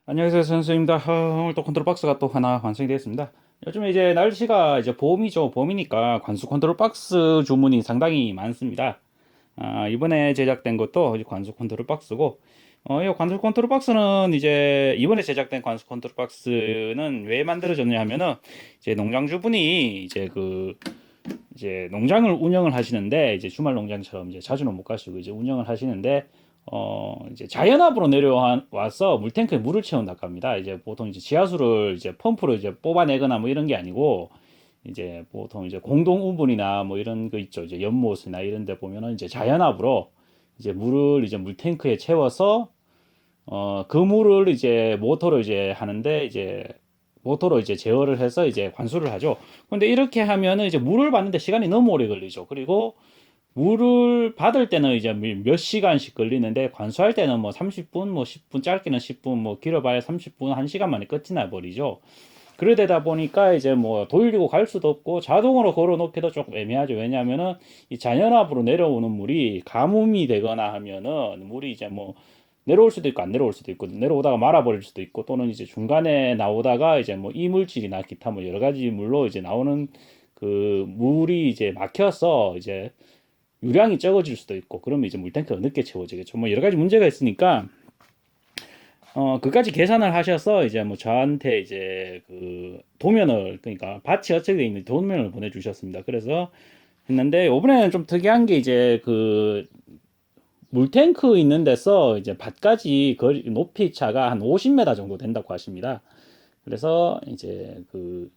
안녕하세요, 선수입니다. 오늘 또 컨트롤 박스가 또 하나 완성이 되었습니다. 요즘에 이제 날씨가 이제 봄이죠. 봄이니까 관수 컨트롤 박스 주문이 상당히 많습니다. 이번에 제작된 것도 이제 관수 컨트롤 박스고, 이 관수 컨트롤 박스는 이제 이번에 제작된 관수 컨트롤 박스는 왜 만들어졌냐 하면은 이제 농장주분이 이제 농장을 운영을 하시는데 이제 주말 농장처럼 이제 자주는 못 가시고 이제 운영을 하시는데 이제 자연압으로 내려와서 물탱크에 물을 채운다고 합니다. 이제 보통 이제 지하수를 이제 펌프로 이제 뽑아내거나 뭐 이런 게 아니고 이제 보통 이제 공동 우분이나 뭐 이런 거 있죠. 이제 연못이나 이런 데 보면은 이제 자연압으로 이제 물을 이제 물탱크에 채워서 그 물을 이제 모터로 이제 하는데 이제 모터로 이제 제어를 해서 이제 관수를 하죠. 근데 이렇게 하면은 이제 물을 받는데 시간이 너무 오래 걸리죠. 그리고 물을 받을 때는 이제 몇 시간씩 걸리는데 관수할 때는 뭐 30분, 뭐 10분, 짧게는 10분, 뭐 길어봐야 30분, 1시간 만에 끝이 나 버리죠. 그러다 보니까 이제 뭐 돌리고 갈 수도 없고 자동으로 걸어 놓기도 조금 애매하죠. 왜냐하면은 이 자연압으로 내려오는 물이 가뭄이 되거나 하면은 물이 이제 뭐 내려올 수도 있고 안 내려올 수도 있고 내려오다가 말아버릴 수도 있고 또는 이제 중간에 나오다가 이제 뭐 이물질이나 기타 뭐 여러 가지 물로 이제 나오는 그 물이 이제 막혀서 이제 유량이 적어질 수도 있고 그러면 이제 물탱크가 늦게 채워지겠죠. 뭐 여러 가지 문제가 있으니까 그까지 계산을 하셔서 이제 뭐 저한테 이제 그 도면을 그러니까 밭이 어떻게 돼 있는지 도면을 보내주셨습니다. 그래서 했는데 이번에는 좀 특이한 게 이제 그 물탱크 있는 데서 이제 밭까지 거리 높이 차가 한 50m 정도 된다고 하십니다. 그래서 이제 그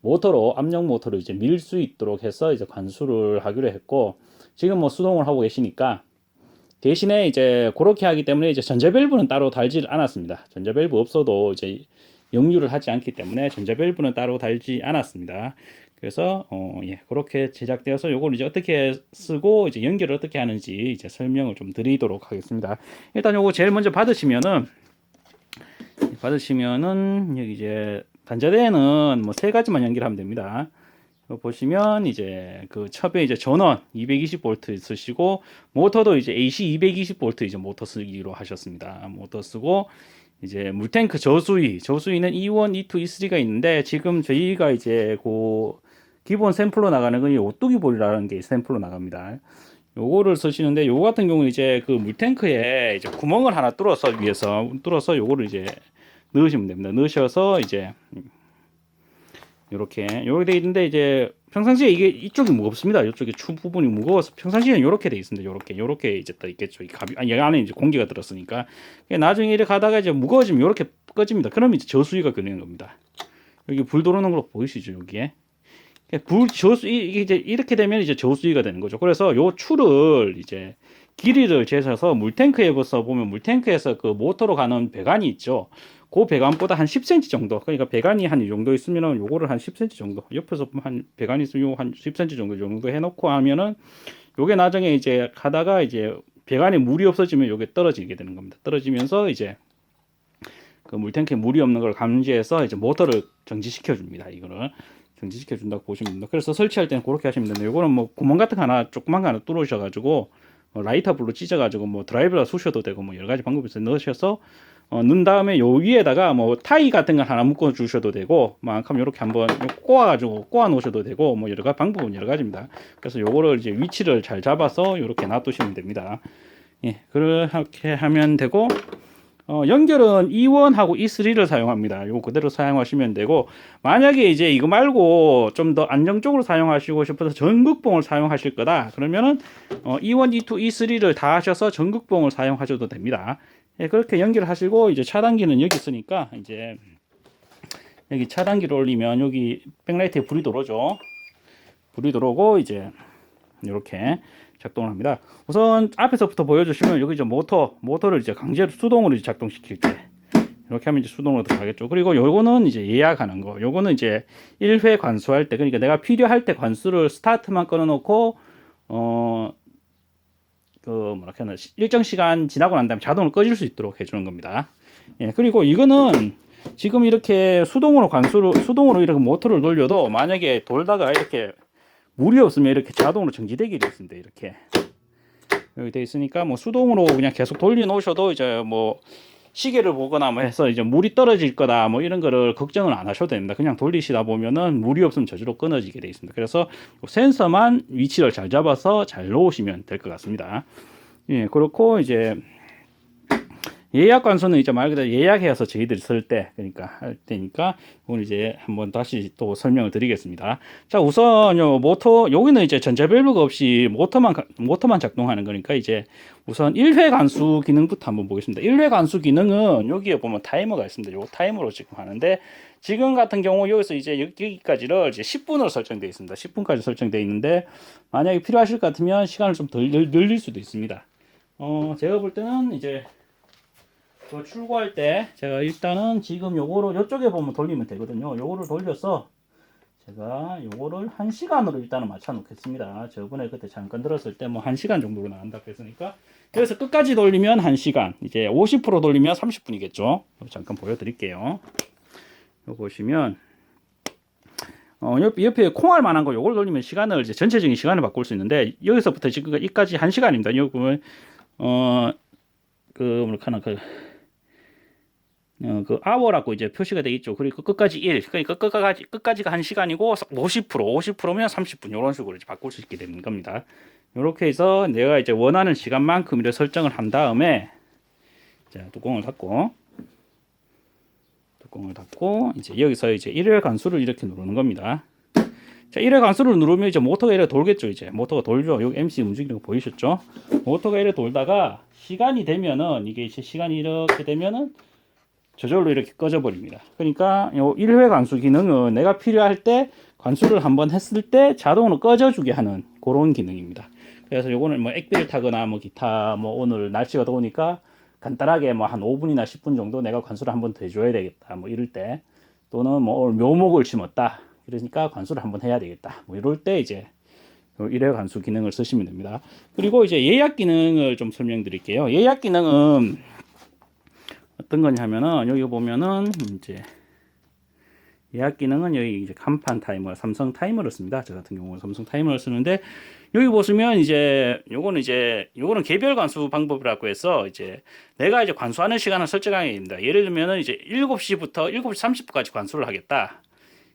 모터로 압력 모터로 이제 밀 수 있도록 해서 이제 관수를 하기로 했고 지금 뭐 수동을 하고 계시니까 대신에 이제 그렇게 하기 때문에 이제 전자 밸브는 따로 달지 않았습니다. 전자 밸브 없어도 이제 역류를 하지 않기 때문에 전자 밸브는 따로 달지 않았습니다. 그래서 예, 그렇게 제작되어서 요걸 이제 어떻게 쓰고 이제 연결을 어떻게 하는지 이제 설명을 좀 드리도록 하겠습니다. 일단 요거 제일 먼저 받으시면은 여기 이제 단자대에는 뭐 세 가지만 연결하면 됩니다. 보시면 이제 그 첩에 이제 전원 220V 쓰시고 모터도 이제 AC 220V 이제 모터 쓰기로 하셨습니다. 모터 쓰고 이제 물탱크 저수위는 E1, E2, E3가 있는데 지금 저희가 이제 그 기본 샘플로 나가는 건 이 오뚜기 볼이라는 게 샘플로 나갑니다. 요거를 쓰시는데 요거 같은 경우는 이제 그 물탱크에 이제 구멍을 하나 뚫어서 요거를 이제 넣으시면 됩니다. 넣으셔서 이제 요렇게 돼 있는데 이제 평상시에 이게 이쪽이 무겁습니다. 이쪽에 추 부분이 무거워서 평상시에는 요렇게 돼 있습니다. 요렇게 이제 떠 있겠죠. 이 안에 이제 공기가 들었으니까 나중에 이렇게 가다가 이제 무거워지면 요렇게 꺼집니다. 그러면 이제 저수위가 걸리는 겁니다. 여기 불 들어오는 거 보이시죠? 여기에 이게 이제 이렇게 되면 이제 저수위가 되는 거죠. 그래서 요 추를 이제 길이를 재셔서 물탱크에서 보면 물탱크에서 그 모터로 가는 배관이 있죠. 그 배관보다 한 10cm 정도. 그러니까 배관이 한 이 정도 있으면은 요거를 한 10cm 정도. 옆에서 한 배관이 있으면 한 10cm 정도 해놓고 하면은 요게 나중에 이제 가다가 이제 배관에 물이 없어지면 요게 떨어지게 되는 겁니다. 떨어지면서 이제 그 물탱크에 물이 없는 걸 감지해서 이제 모터를 정지시켜 줍니다. 이거를 정지시켜 준다고 보시면 됩니다. 그래서 설치할 때는 그렇게 하시면 되는데 요거는 뭐 구멍 같은 거 하나 조그만 거 하나 뚫으셔 가지고 라이터 불로 찢어 가지고 뭐 드라이버라 쑤셔도 되고 뭐 여러 가지 방법이 있어요. 넣으셔서 넣은 다음에 요 위에다가 뭐 타이 같은 거 하나 묶어 주셔도 되고 만큼 이렇게 한번 꼬아 가지고 꼬아 놓으셔도 되고 뭐 여러 가지 방법은 여러 가지입니다. 그래서 요거를 이제 위치를 잘 잡아서 이렇게 놔두시면 됩니다. 예, 그렇게 하면 되고 연결은 E1하고 E3를 사용합니다. 요 그대로 사용하시면 되고 만약에 이제 이거 말고 좀 더 안정적으로 사용하시고 싶어서 전극봉을 사용하실 거다 그러면은 E1, E2, E3를 다 하셔서 전극봉을 사용하셔도 됩니다. 예, 그렇게 연결하시고 이제 차단기는 여기 있으니까 이제 여기 차단기를 올리면 여기 백라이트에 불이 들어오죠. 불이 들어오고 이제 이렇게 작동을 합니다. 우선 앞에서부터 보여주시면 여기 이제 모터를 이제 강제로 수동으로 이제 작동시킬 때 이렇게 하면 이제 수동으로 들어가겠죠. 그리고 요거는 이제 예약하는 거. 요거는 이제 1회 관수할 때 그러니까 내가 필요할 때 관수를 스타트만 끊어놓고 그 뭐랄까 하나 일정 시간 지나고 난 다음에 자동으로 꺼질 수 있도록 해주는 겁니다. 예, 그리고 이거는 지금 이렇게 수동으로 이렇게 모터를 돌려도 만약에 돌다가 이렇게 물이 없으면 이렇게 자동으로 정지되게 되어 있습니다. 이렇게 여기 되어 있으니까 뭐 수동으로 그냥 계속 돌려 놓으셔도 이제 뭐 시계를 보거나 뭐 해서 이제 물이 떨어질 거다 뭐 이런 거를 걱정을 안 하셔도 됩니다. 그냥 돌리시다 보면은 물이 없으면 저절로 끊어지게 되어 있습니다. 그래서 센서만 위치를 잘 잡아서 잘 놓으시면 될 것 같습니다. 예, 그렇고 이제 예약 관수는 이제 말 그대로 예약해서 저희들이 쓸 때, 그러니까 할 때니까, 오늘 이제 한번 다시 또 설명을 드리겠습니다. 자, 우선 요 모터, 여기는 이제 전자 밸브가 없이 모터만 작동하는 거니까 이제 우선 1회 관수 기능부터 한번 보겠습니다. 1회 관수 기능은 여기에 보면 타이머가 있습니다. 요 타이머로 지금 하는데, 지금 같은 경우 여기서 이제 여기까지를 이제 10분으로 설정되어 있습니다. 10분까지 설정되어 있는데, 만약에 필요하실 것 같으면 시간을 좀 덜 늘릴 수도 있습니다. 제가 볼 때는 이제 출고할 때 제가 일단은 지금 요거를 이쪽에 보면 돌리면 되거든요. 요거를 돌려서 제가 요거를 1시간으로 일단은 맞춰 놓겠습니다. 저번에 그때 잠깐 들었을 때 뭐 1시간 정도로 나간다고 했으니까, 그래서 끝까지 돌리면 1시간, 이제 50% 돌리면 30분이겠죠. 잠깐 보여드릴게요. 요거 보시면 옆에 콩알 만한 거 요걸 돌리면 시간을 이제 전체적인 시간을 바꿀 수 있는데, 여기서부터 지금까지 1시간입니다. 여기 보면 그 hour라고 이제 표시가 되어 있죠. 그리고 끝까지 1, 그러니까 끝까지가 1시간이고 50%면 30분 이런 식으로 이제 바꿀 수 있게 되는 겁니다. 이렇게 해서 내가 이제 원하는 시간만큼 이렇게 설정을 한 다음에, 자, 뚜껑을 닫고 이제 여기서 이제 1회 관수를 이렇게 누르는 겁니다. 자, 1회 관수를 누르면 이제 모터가 이렇게 돌겠죠. 이제 모터가 돌죠. 여기 MC 움직이는 거 보이셨죠? 모터가 이렇게 돌다가 시간이 되면은, 이게 이제 시간이 이렇게 되면은 저절로 이렇게 꺼져 버립니다. 그러니까 요 1회 관수 기능은 내가 필요할 때 관수를 한번 했을 때 자동으로 꺼져 주게 하는 그런 기능입니다. 그래서 요거는 뭐 액비를 타거나 뭐 기타 뭐 오늘 날씨가 더우니까 간단하게 뭐 한 5분이나 10분 정도 내가 관수를 한번 더 해줘야 되겠다 뭐 이럴 때, 또는 뭐 오늘 묘목을 심었다 그러니까 관수를 한번 해야 되겠다 뭐 이럴 때 이제 1회 관수 기능을 쓰시면 됩니다. 그리고 이제 예약 기능을 좀 설명드릴게요. 예약 기능은 어떤 거냐면은, 여기 보면은 이제 예약 기능은 여기 이제 간판 타이머, 삼성 타이머를 씁니다. 저 같은 경우는 삼성 타이머를 쓰는데, 여기 보시면 이제 요거는 개별 관수 방법이라고 해서 이제 내가 이제 관수하는 시간을 설정하게 됩니다. 예를 들면은 이제 7시부터 7시 30분까지 관수를 하겠다.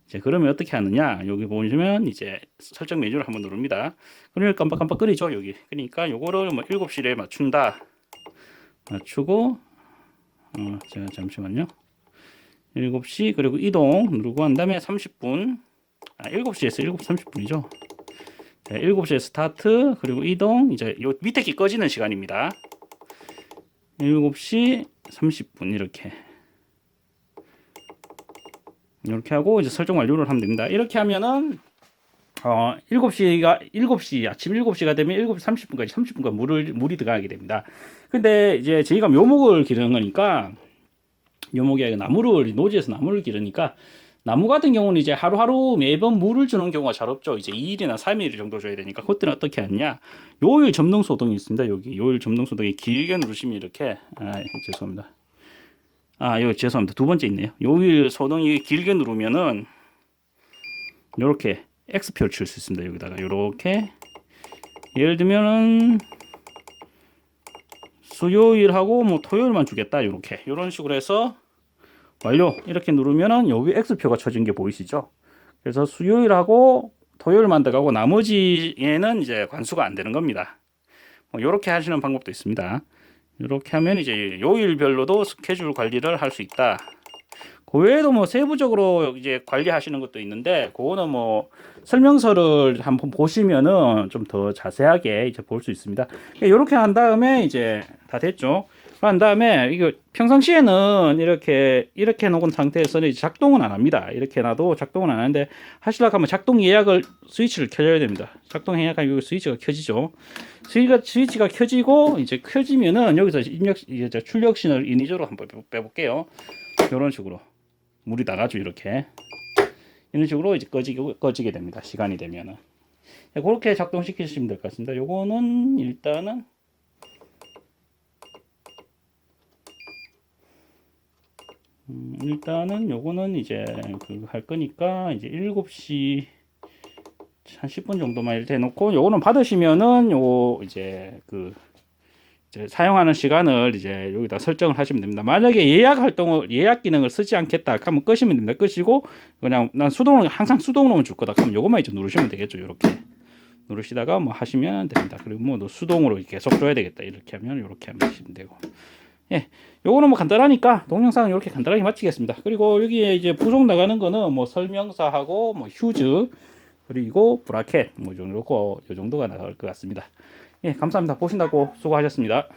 이제 그러면 어떻게 하느냐? 여기 보시면 이제 설정 메뉴를 한번 누릅니다. 그러면 깜빡깜빡거리죠, 여기. 그러니까 요거를 뭐 7시에 맞추고 제가 잠시만요. 7시 그리고 이동 누르고 한 다음에 30분, 7시에서 7시 30분이죠. 자, 7시에 스타트 그리고 이동, 이제 요 밑에 게 꺼지는 시간입니다. 7시 30분 이렇게 하고 이제 설정 완료를 하면 됩니다. 이렇게 하면은 7시 아침 7시가 되면 7시 30분까지 30분간 물이 들어가게 됩니다. 근데 이제 저희가 묘목을 기르는 거니까, 묘목이 아니라 노지에서 나무를 기르니까, 나무 같은 경우는 이제 하루하루 매번 물을 주는 경우가 잘 없죠. 이제 2일이나 3일 정도 줘야 되니까, 그때는 어떻게 하느냐? 요일 점등 소동이 있습니다. 여기 요일 점등 소동이 길게 누르시면 이렇게, 죄송합니다. 여기 죄송합니다. 두 번째 있네요. 요일 소동이 길게 누르면은 요렇게 X표를 칠 수 있습니다. 여기다가 요렇게, 예를 들면은 수요일하고 뭐 토요일만 주겠다, 요렇게 요런 식으로 해서 완료 이렇게 누르면은 여기 X표가 쳐진 게 보이시죠? 그래서 수요일하고 토요일만 들어가고 나머지에는 이제 관수가 안 되는 겁니다. 뭐 요렇게 하시는 방법도 있습니다. 이렇게 하면 이제 요일별로도 스케줄 관리를 할 수 있다. 그 외에도 뭐 세부적으로 이제 관리하시는 것도 있는데, 그거는 뭐 설명서를 한번 보시면은 좀 더 자세하게 이제 볼 수 있습니다. 이렇게 한 다음에 이제 다 됐죠. 한 다음에 이거 평상시에는 이렇게 해놓은 상태에서는 작동은 안 합니다. 이렇게 놔도 작동은 안 하는데, 하시려고 하면 작동 예약을 스위치를 켜줘야 됩니다. 작동 예약하면 여기 스위치가 켜지죠. 스위치가 켜지고 이제 켜지면은 여기서 이제 출력 신호를 인위적으로 한번 빼볼게요. 이런 식으로 물이 나가죠. 이런 식으로 이제 꺼지게 됩니다. 시간이 되면은. 그렇게 작동시키시면 될 것 같습니다. 요거는 일단은 요거는 이제 할 거니까 이제 7시 한 10분 정도만 이렇게 해놓고, 요거는 받으시면은 이제 이제 사용하는 시간을 이제 여기다 설정을 하시면 됩니다. 만약에 예약 기능을 쓰지 않겠다 하면 끄시면 됩니다. 끄시고 그냥 난 수동으로 항상 수동으로만 줄 거다 하면 요것만 이제 누르시면 되겠죠. 이렇게 누르시다가 뭐 하시면 됩니다. 그리고 뭐 수동으로 계속 줘야 되겠다 이렇게 하면 이렇게 하시면 되고. 예, 요거는 뭐 간단하니까 동영상은 이렇게 간단하게 마치겠습니다. 그리고 여기에 이제 부속 나가는 거는 뭐 설명서하고 뭐 휴즈 그리고 브라켓 뭐 요 정도가 나갈 것 같습니다. 예, 감사합니다. 보신다고 수고하셨습니다.